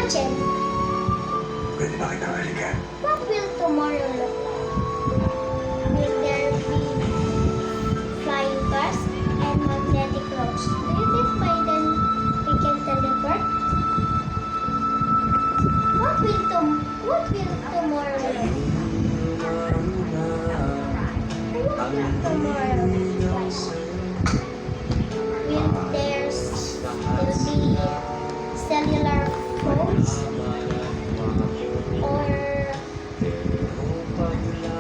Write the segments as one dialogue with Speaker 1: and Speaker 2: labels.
Speaker 1: Imagine,
Speaker 2: Pwede ba kitang halikan?
Speaker 1: what will tomorrow look like? Will there be flying cars and magnetic roads? Do you think by then we can teleport? What will tomorrow look like? What will tomorrow look like? Will there still be cellular phones? Or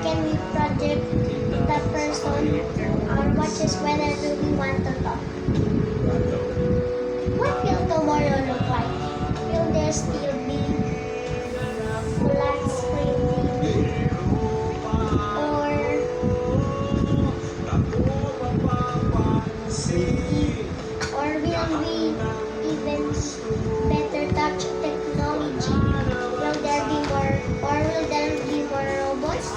Speaker 1: can we project the person or watches whether do we want to talk? What will tomorrow look like? Will there still be flat screen TV? Or will we even better touch technology? Will there be more robots?